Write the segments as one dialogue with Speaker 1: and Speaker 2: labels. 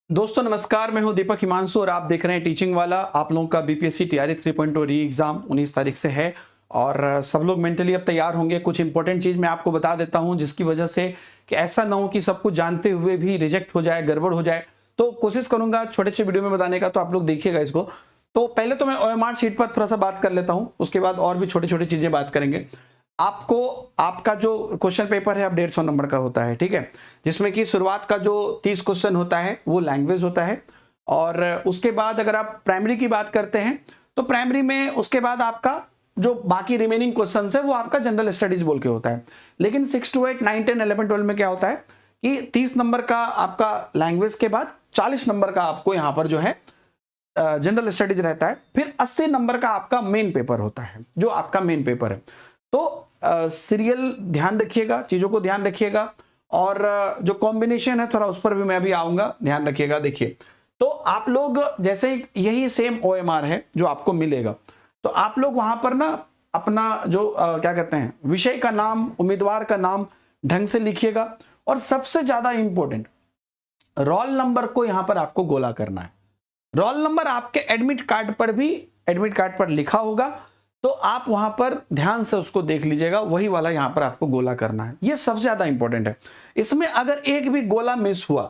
Speaker 1: दोस्तों नमस्कार, मैं हूं दीपक हिमांशु और आप देख रहे हैं टीचिंग वाला। आप लोगों का बीपीएससी टीआरई 3.0 री एग्जाम 19 तारीख से है और सब लोग मेंटली अब तैयार होंगे। कुछ इंपॉर्टेंट चीज मैं आपको बता देता हूं जिसकी वजह से कि ऐसा ना हो कि सब कुछ जानते हुए भी रिजेक्ट हो जाए, गड़बड़ हो जाए। तो कोशिश करूंगा छोटे से वीडियो में बताने का, तो आप लोग देखिएगा इसको। तो पहले तो मैं ओएमआर शीट पर थोड़ा सा बात कर लेता हूं, उसके बाद और भी छोटी छोटी चीजें बात करेंगे। आपको आपका जो क्वेश्चन पेपर है अब 150 नंबर का होता है, ठीक है, जिसमें कि शुरुआत का जो 30 क्वेश्चन होता है वो लैंग्वेज होता है। और उसके बाद अगर आप प्राइमरी की बात करते हैं तो प्राइमरी में उसके बाद आपका जो बाकी रिमेनिंग क्वेश्चन है वो आपका जनरल स्टडीज बोल के होता है। लेकिन 6 to 8, 9, 10, 11, 12 में क्या होता है कि 30 नंबर का आपका लैंग्वेज के बाद 40 नंबर का आपको यहाँ पर जो है जनरल स्टडीज रहता है। फिर 80 नंबर का आपका मेन पेपर होता है, जो आपका मेन पेपर है। तो सीरियल ध्यान रखिएगा, चीजों को ध्यान रखिएगा। और जो कॉम्बिनेशन है थोड़ा उस पर भी मैं अभी आऊंगा, ध्यान रखिएगा। देखिए, तो आप लोग जैसे यही सेम ओएमआर है जो आपको मिलेगा, तो आप लोग वहां पर ना अपना जो क्या कहते हैं विषय का नाम, उम्मीदवार का नाम ढंग से लिखिएगा। और सबसे ज्यादा इंपॉर्टेंट, रोल नंबर को यहां पर आपको गोला करना है। रोल नंबर आपके एडमिट कार्ड पर भी, एडमिट कार्ड पर लिखा होगा, तो आप वहां पर ध्यान से उसको देख लीजिएगा, वही वाला यहां पर आपको गोला करना है। ये सबसे ज्यादा इंपॉर्टेंट है। इसमें अगर एक भी गोला मिस हुआ,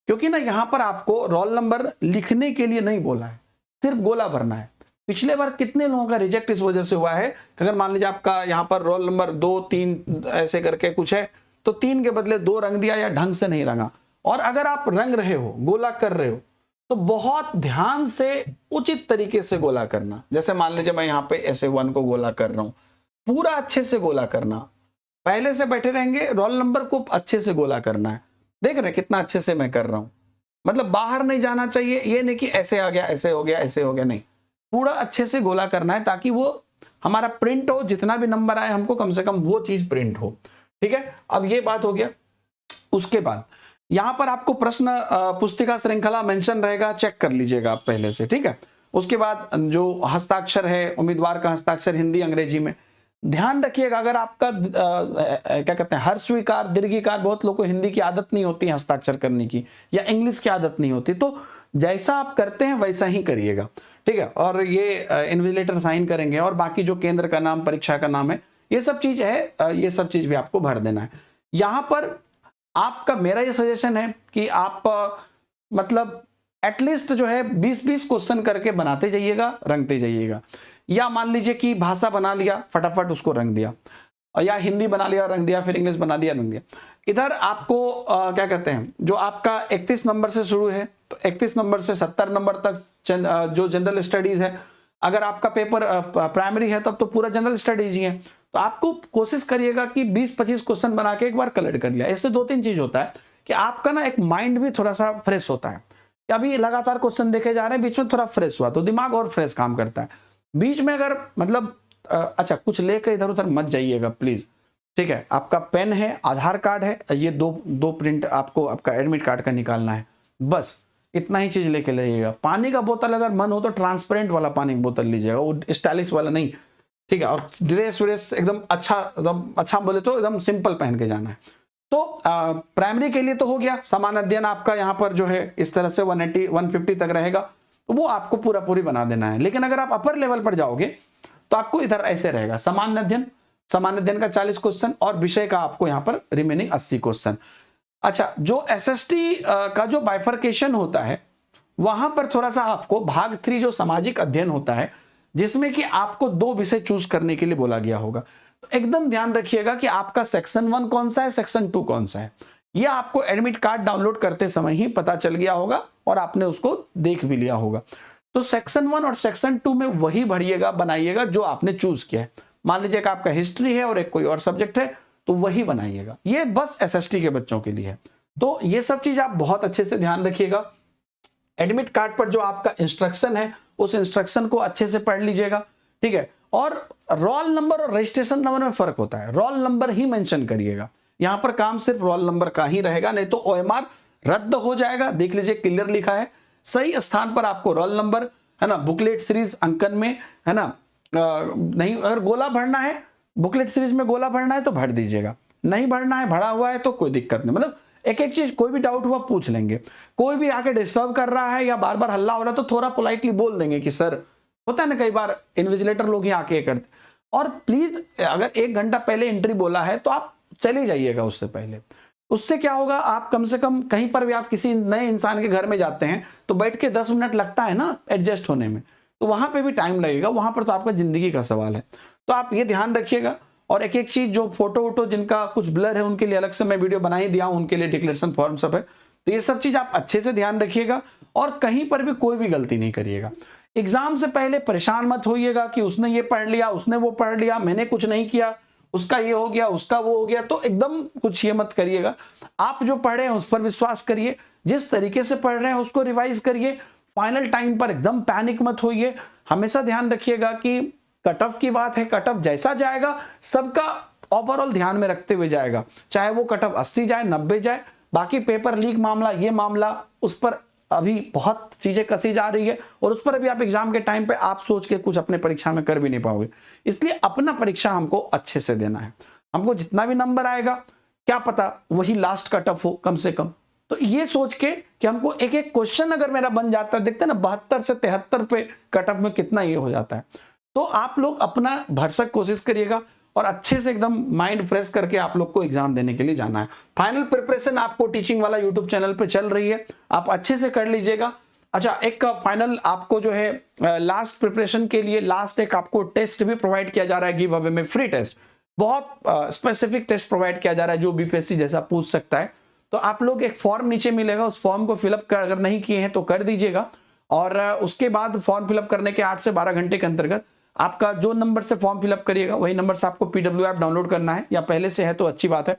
Speaker 1: क्योंकि ना यहां पर आपको रोल नंबर लिखने के लिए नहीं बोला है, सिर्फ गोला भरना है। पिछले बार कितने लोगों का रिजेक्ट इस वजह से हुआ है, अगर मान लीजिए आपका यहां पर रोल नंबर 2, 3 ऐसे करके कुछ है, तो 3 के बदले 2 रंग दिया या ढंग से नहीं रंगा। और अगर आप रंग रहे हो, गोला कर रहे हो, तो बहुत ध्यान से उचित तरीके से गोला करना। जैसे मान लीजिए मैं यहाँ पे ऐसे 1 को गोला कर रहा हूं, पूरा अच्छे से गोला करना। पहले से बैठे रहेंगे, रोल नंबर को अच्छे से गोला करना है। देख रहे हैं कितना अच्छे से मैं कर रहा हूं, मतलब बाहर नहीं जाना चाहिए। ये नहीं कि ऐसे आ गया, ऐसे हो गया, ऐसे हो गया, नहीं, पूरा अच्छे से गोला करना है ताकि वो हमारा प्रिंट हो। जितना भी नंबर आए हमको कम से कम वो चीज प्रिंट हो, ठीक है। अब ये बात हो गया। उसके बाद यहां पर आपको प्रश्न पुस्तिका श्रृंखला मेंशन रहेगा, चेक कर लीजिएगा आप पहले से, ठीक है। उसके बाद जो हस्ताक्षर है, उम्मीदवार का हस्ताक्षर हिंदी अंग्रेजी में ध्यान रखिएगा। अगर आपका क्या कहते हैं हर स्वीकार, दीर्घिकार, बहुत लोगों को हिंदी की आदत नहीं होती हस्ताक्षर करने की, या इंग्लिश की आदत नहीं होती, तो जैसा आप करते हैं वैसा ही करिएगा, ठीक है। और ये इन्विजिलेटर साइन करेंगे, और बाकी जो केंद्र का नाम, परीक्षा का नाम है, ये सब चीज है, ये सब चीज भी आपको भर देना है। यहां पर आपका मेरा ये सजेशन है कि आप मतलब एटलीस्ट जो है 20-20 क्वेश्चन करके बनाते जाइएगा, रंगते जाइएगा। या मान लीजिए कि भाषा बना लिया, फटाफट उसको रंग दिया, या हिंदी बना लिया, रंग दिया, फिर इंग्लिश बना दिया, रंग दिया। इधर आपको क्या कहते हैं, जो आपका 31 नंबर से शुरू है, तो 31 नंबर से 70 नंबर तक जो जनरल स्टडीज है। अगर आपका पेपर प्राइमरी है तब तो पूरा जनरल स्टडीज ही है, तो आपको कोशिश करिएगा कि 20-25 क्वेश्चन बना के एक बार कलेक्ट कर लिया। इससे 2-3 चीज होता है कि आपका ना एक माइंड भी थोड़ा सा फ्रेश होता है। कि अभी लगातार क्वेश्चन देखे जा रहे हैं, बीच में थोड़ा फ्रेश हुआ तो दिमाग और फ्रेश काम करता है। बीच में अगर मतलब अच्छा कुछ लेकर इधर उधर मत जाइएगा प्लीज, ठीक है। आपका पेन है, आधार कार्ड है, ये दो प्रिंट आपको आपका एडमिट कार्ड का निकालना है, बस इतना ही चीज लेके जाइएगा। पानी का बोतल अगर मन हो तो ट्रांसपेरेंट वाला पानी की बोतल लीजिएगा, वो स्टाइलिश वाला नहीं, ठीक है। और ड्रेस व्रेस एकदम अच्छा बोले तो एकदम सिंपल पहन के जाना है। तो प्राइमरी के लिए तो हो गया। समान अध्ययन आपका यहाँ पर जो है इस तरह से 180 150 तक रहेगा, तो वो आपको पूरा पूरी बना देना है। लेकिन अगर आप अपर लेवल पर जाओगे तो आपको इधर ऐसे रहेगा, समान अध्ययन का 40 क्वेश्चन और विषय का आपको यहाँ पर रिमेनिंग 80 क्वेश्चन। अच्छा, जो एसएसटी का जो बाइफर्केशन होता है, वहां पर थोड़ा सा आपको भाग 3 जो सामाजिक अध्ययन होता है, जिसमें कि आपको 2 विषय चूज करने के लिए बोला गया होगा। तो एकदम ध्यान रखिएगा कि आपका सेक्शन 1 कौन सा है, सेक्शन 2 कौन सा है। यह आपको एडमिट कार्ड डाउनलोड करते समय ही पता चल गया होगा और आपने उसको देख भी लिया होगा। तो सेक्शन 1 और सेक्शन 2 में वही भरिएगा, बनाइएगा जो आपने चूज किया है। मान लीजिए कि आपका हिस्ट्री है और एक कोई और सब्जेक्ट है, तो वही बनाइएगा। ये बस एसएसटी के बच्चों के लिए है। तो ये सब चीज आप बहुत अच्छे से ध्यान रखिएगा। एडमिट कार्ड पर जो आपका इंस्ट्रक्शन है, उस इंस्ट्रक्शन को अच्छे से पढ़ लीजिएगा, ठीक है। और रोल नंबर और रजिस्ट्रेशन नंबर में फर्क होता है, रोल नंबर ही मेंशन करिएगा। यहां पर काम सिर्फ रोल नंबर का ही रहेगा, नहीं तो ओएमआर रद्द हो जाएगा। देख लीजिए, क्लियर लिखा है, सही स्थान पर आपको रोल नंबर, है ना, बुकलेट सीरीज अंकन में, है ना। नहीं, अगर गोला भरना है, बुकलेट सीरीज में गोला भरना है तो भर दीजिएगा, नहीं भरना है, भरा हुआ है तो कोई दिक्कत नहीं। मतलब एक एक चीज कोई भी डाउट हुआ पूछ लेंगे, कोई भी आके डिस्टर्ब कर रहा है या बार बार हल्ला हो रहा है तो थोड़ा पोलाइटली बोल देंगे कि सर, होता है ना कई बार इन्विजिलेटर लोग ही आके करते। और प्लीज अगर 1 घंटा पहले एंट्री बोला है तो आप चले जाइएगा उससे पहले। उससे क्या होगा, आप कम से कम कहीं पर भी आप किसी नए इंसान के घर में जाते हैं तो बैठ के 10 मिनट लगता है ना एडजस्ट होने में, तो वहां पे भी टाइम लगेगा, वहां पर तो आपका जिंदगी का सवाल है। तो आप ये ध्यान रखिएगा। और एक एक चीज, जो फोटो वोटो जिनका कुछ ब्लर है उनके लिए अलग से मैं वीडियो बना ही दिया हूं, उनके लिए डिक्लेरेशन फॉर्म सब है, तो ये सब चीज आप अच्छे से ध्यान रखिएगा और कहीं पर भी कोई भी गलती नहीं करिएगा। एग्जाम से पहले परेशान मत होइएगा कि उसने ये पढ़ लिया, उसने वो पढ़ लिया, मैंने कुछ नहीं किया, उसका ये हो गया, उसका वो हो गया, तो एकदम कुछ ये मत करिएगा। आप जो पढ़ रहे हैं उस पर विश्वास करिए, जिस तरीके से पढ़ रहे हैं उसको रिवाइज करिए। फाइनल टाइम पर एकदम पैनिक मत होइए। हमेशा ध्यान रखिएगा कि कट ऑफ की बात है, कट ऑफ जैसा जाएगा सबका ओवरऑल ध्यान में रखते हुए जाएगा, चाहे वो कट ऑफ 80 जाए 90 जाए। बाकी पेपर लीक मामला, ये मामला, उस पर अभी बहुत चीजें कसी जा रही है और उस पर अभी आप एग्जाम के टाइम पे आप सोच के कुछ अपने परीक्षा में कर भी नहीं पाओगे। इसलिए अपना परीक्षा हमको अच्छे से देना है। हमको जितना भी नंबर आएगा क्या पता वही लास्ट कट ऑफ हो कम से कम। तो ये सोच के कि हमको एक एक क्वेश्चन अगर मेरा बन जाता है, देखते हैं ना 72 से 73 पे कट ऑफ में कितना ये हो जाता है। तो आप लोग अपना भरसक कोशिश करिएगा और अच्छे से एकदम माइंड फ्रेश करके आप लोग को एग्जाम देने के लिए जाना है। फाइनल प्रिपरेशन आपको टीचिंग वाला यूट्यूब चैनल पे चल रही है, आप अच्छे से कर लीजिएगा। अच्छा, एक फाइनल आपको जो है लास्ट प्रिपरेशन के लिए लास्ट एक आपको टेस्ट भी प्रोवाइड किया जा रहा है गिव अवे में, फ्री टेस्ट, बहुत स्पेसिफिक टेस्ट प्रोवाइड किया जा रहा है जो बीपीएससी जैसा पूछ सकता है। तो आप लोग एक फॉर्म नीचे मिलेगा, उस फॉर्म को फिलअप अगर नहीं किए हैं तो कर दीजिएगा। और उसके बाद फॉर्म फिलअप करने के 8 से 12 घंटे के अंतर्गत आपका जो नंबर से फॉर्म फिलअप करिएगा वही नंबर से आपको पीडब्ल्यू ऐप डाउनलोड करना है, या पहले से है तो अच्छी बात है।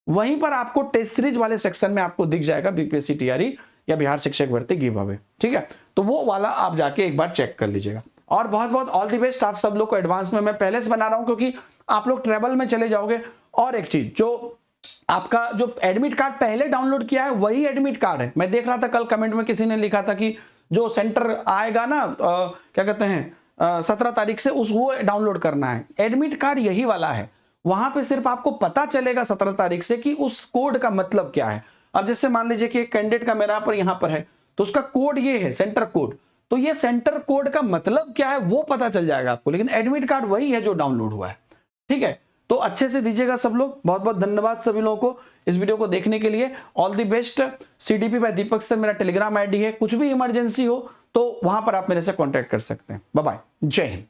Speaker 1: वहीं पर आपको टेस्ट सीरीज वाले सेक्शन में आपको दिख जाएगा बीपीएससी टीआरई या बिहार शिक्षक भर्ती गिव अवे, ठीक है। तो वो वाला आप जाके एक बार चेक कर लीजिएगा। और बहुत बहुत ऑल द बेस्ट आप सब लोग को एडवांस में। मैं पहले से बना रहा हूं क्योंकि आप लोग ट्रेवल में चले जाओगे। और एक चीज, जो आपका जो एडमिट कार्ड पहले डाउनलोड किया है वही एडमिट कार्ड है। मैं देख रहा था कल कमेंट में किसी ने लिखा था कि जो सेंटर आएगा ना क्या कहते हैं 17 तारीख से उस वो डाउनलोड करना है। एडमिट कार्ड यही वाला है, वहां पे सिर्फ आपको पता चलेगा 17 तारीख से कि उस कोड का मतलब क्या है। अब जैसे मान लीजिए कि एक कैंडिडेट का मेरा पर यहां पर है तो उसका कोड ये है सेंटर कोड, तो ये सेंटर कोड का मतलब क्या है वो पता चल जाएगा आपको, लेकिन एडमिट कार्ड वही है जो डाउनलोड हुआ है, ठीक है। तो अच्छे से दीजिएगा सब लोग। बहुत बहुत धन्यवाद सभी लोगों को इस वीडियो को देखने के लिए। All the best. CDP by Deepak से मेरा टेलीग्राम आईडी है, कुछ भी इमरजेंसी हो तो वहां पर आप मेरे से कांटेक्ट कर सकते हैं। बाय बाय, जय हिंद।